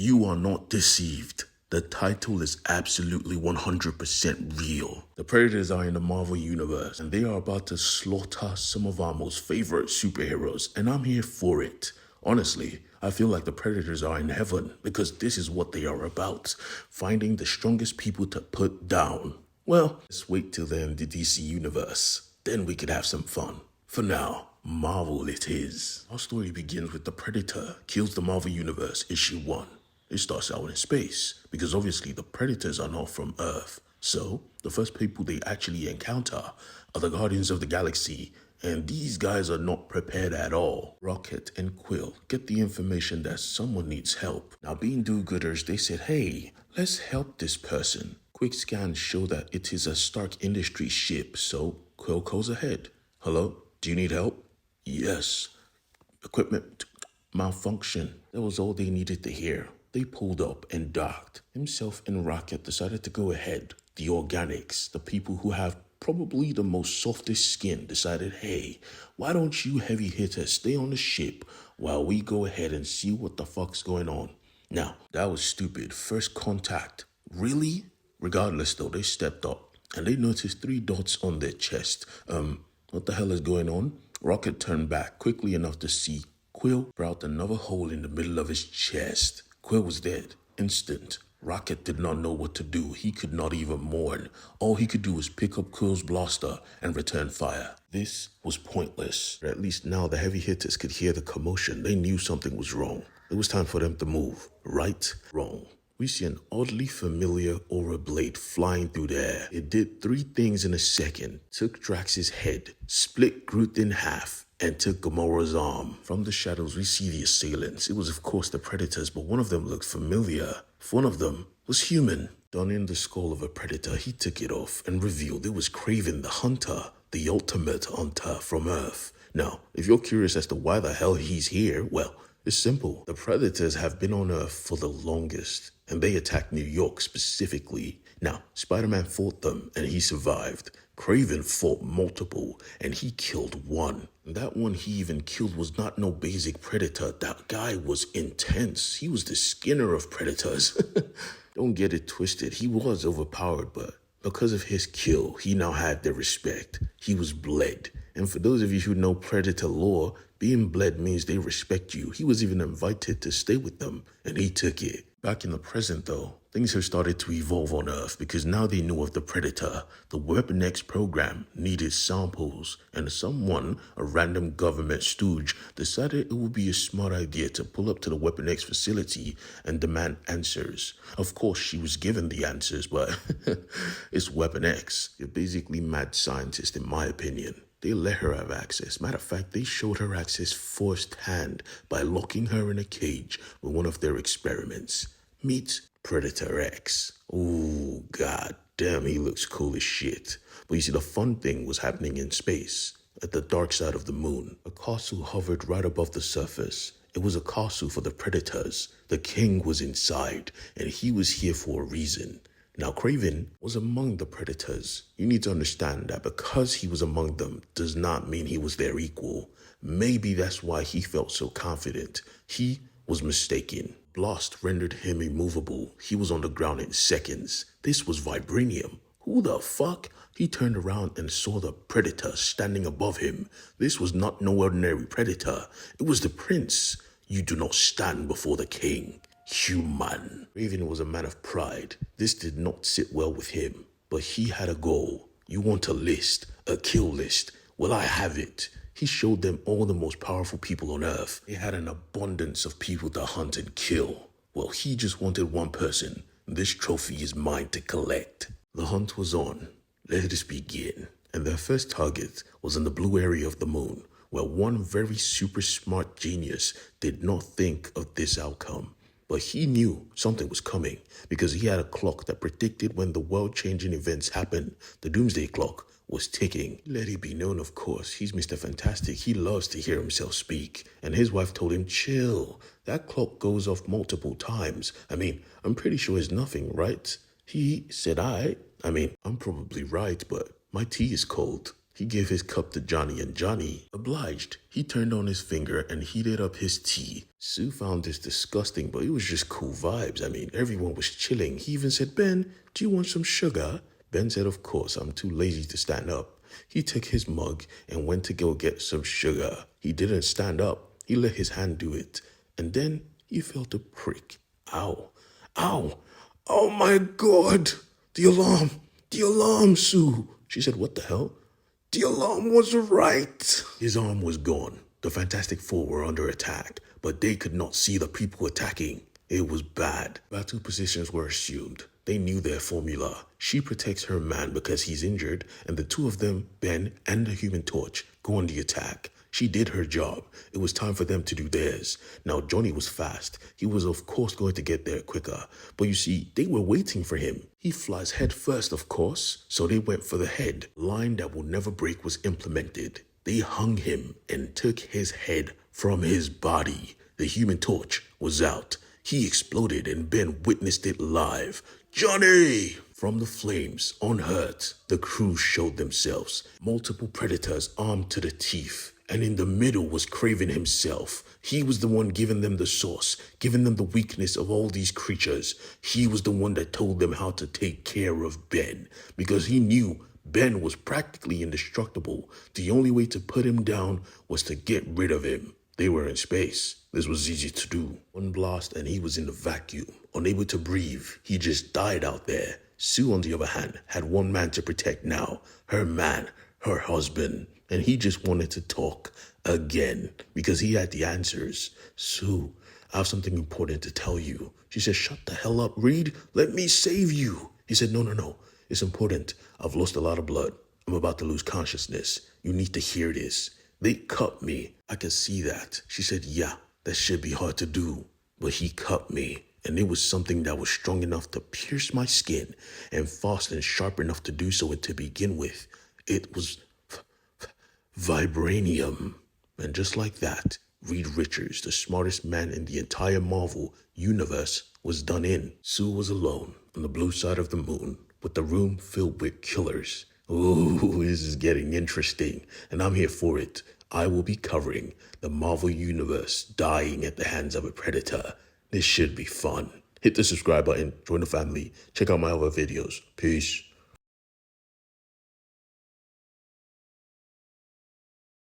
You are not deceived. The title is absolutely 100% real. The Predators are in the Marvel Universe, and they are about to slaughter some of our most favorite superheroes, and I'm here for it. Honestly, I feel like the Predators are in heaven because this is what they are about, finding the strongest people to put down. Well, let's wait till they're in the DC Universe. Then we could have some fun. For now, Marvel it is. Our story begins with the Predator kills the Marvel Universe, issue 1. It starts out in space, because obviously the Predators are not from Earth. So, the first people they actually encounter are the Guardians of the Galaxy, and these guys are not prepared at all. Rocket and Quill get the information that someone needs help. Now, being do-gooders, they said, hey, let's help this person. Quick scans show that it is a Stark Industries ship, so Quill calls ahead. Hello, do you need help? Yes. Equipment malfunction. That was all they needed to hear. They pulled up and docked. Himself and Rocket decided to go ahead. The organics, the people who have probably the most softest skin, decided, hey, why don't you heavy hitters stay on the ship while we go ahead and see what the fuck's going on? Now, that was stupid. First contact. Really? Regardless though, they stepped up and they noticed 3 dots on their chest. What the hell is going on? Rocket turned back quickly enough to see Quill sprout another hole in the middle of his chest. Quill was dead. Instant. Rocket did not know what to do. He could not even mourn. All he could do was pick up Quill's blaster and return fire. This was pointless. At least now the heavy hitters could hear the commotion. They knew something was wrong. It was time for them to move. Right? Wrong. We see an oddly familiar aura blade flying through the air. It did 3 things in a second. Took Drax's head, split Groot in half, and took Gamora's arm. From the shadows, we see the assailants. It was of course the Predators, but one of them looked familiar. One of them was human. Donning the skull of a Predator, he took it off and revealed it was Kraven the Hunter, the ultimate hunter from Earth. Now, if you're curious as to why the hell he's here, well, it's simple. The Predators have been on Earth for the longest, and they attacked New York specifically. Now, Spider-Man fought them, and he survived. Kraven fought multiple, and he killed 1. That one he even killed was not no basic Predator. That guy was intense. He was the Skinner of Predators. Don't get it twisted. He was overpowered, but because of his kill, he now had their respect. He was bled. And for those of you who know Predator lore, being bled means they respect you. He was even invited to stay with them, and he took it. Back in the present, though, things have started to evolve on Earth because now they knew of the Predator. The Weapon X program needed samples, and someone, a random government stooge, decided it would be a smart idea to pull up to the Weapon X facility and demand answers. Of course, she was given the answers, but it's Weapon X. You're basically mad scientist, in my opinion. They let her have access. Matter of fact, they showed her access firsthand by locking her in a cage with one of their experiments. Meet Predator X. Ooh, god damn, he looks cool as shit. But you see, the fun thing was happening in space, at the dark side of the moon. A castle hovered right above the surface. It was a castle for the Predators. The king was inside, and he was here for a reason. Now, Kraven was among the Predators. You need to understand that because he was among them does not mean he was their equal. Maybe that's why he felt so confident. He was mistaken. Blast rendered him immovable. He was on the ground in seconds. This was vibranium. Who the fuck? He turned around and saw the Predator standing above him. This was not no ordinary Predator. It was the prince. You do not stand before the king. Human. Raven was a man of pride. This did not sit well with him, but he had a goal. You want a list, a kill list? Well, I have it. He showed them all the most powerful people on Earth. They had an abundance of people to hunt and kill. Well, he just wanted one person. This trophy is mine to collect. The hunt was on. Let us begin. And their first target was in the blue area of the moon, where one very super smart genius did not think of this outcome. But he knew something was coming because he had a clock that predicted when the world-changing events happened. The doomsday clock was ticking. Let it be known, of course, he's Mr. Fantastic. He loves to hear himself speak. And his wife told him, chill. That clock goes off multiple times. I mean, I'm pretty sure it's nothing, right? He said, I'm probably right, but my tea is cold. He gave his cup to Johnny and Johnny obliged. He turned on his finger and heated up his tea. Sue found this disgusting, but it was just cool vibes. I mean, everyone was chilling. He even said, Ben, do you want some sugar? Ben said, of course, I'm too lazy to stand up. He took his mug and went to go get some sugar. He didn't stand up. He let his hand do it. And then he felt a prick. Ow. Ow. Oh my God. The alarm. The alarm, Sue. She said, what the hell? The alarm was right. His arm was gone. The Fantastic Four were under attack, but they could not see the people attacking. It was bad. Battle positions were assumed. They knew their formula. She protects her man because he's injured, and the two of them, Ben and the Human Torch, go on the attack. She did her job. It was time for them to do theirs. Now, Johnny was fast. He was, of course, going to get there quicker. But you see, they were waiting for him. He flies head first, of course. So they went for the head. Line that will never break was implemented. They hung him and took his head from his body. The Human Torch was out. He exploded and Ben witnessed it live. Johnny! From the flames, unhurt, the crew showed themselves. Multiple predators armed to the teeth. And in the middle was Kraven himself. He was the one giving them the source, giving them the weakness of all these creatures. He was the one that told them how to take care of Ben, because he knew Ben was practically indestructible. The only way to put him down was to get rid of him. They were in space. This was easy to do. One blast and he was in the vacuum, unable to breathe. He just died out there. Sue, on the other hand, had one man to protect now. Her man, her husband. And he just wanted to talk again because he had the answers. Sue, I have something important to tell you. She said, shut the hell up, Reed. Let me save you. He said, no. It's important. I've lost a lot of blood. I'm about to lose consciousness. You need to hear this. They cut me. I could see that. She said, yeah, that should be hard to do. But he cut me. And it was something that was strong enough to pierce my skin and fast and sharp enough to do so. And to begin with, it was vibranium. And just like that, Reed Richards, the smartest man in the entire Marvel universe, was done in. Sue was alone on the blue side of the moon with the room filled with killers. Ooh, this is getting interesting, and I'm here for it. I will be covering the Marvel Universe dying at the hands of a predator. This should be fun. Hit the subscribe button, join the family, check out my other videos. Peace.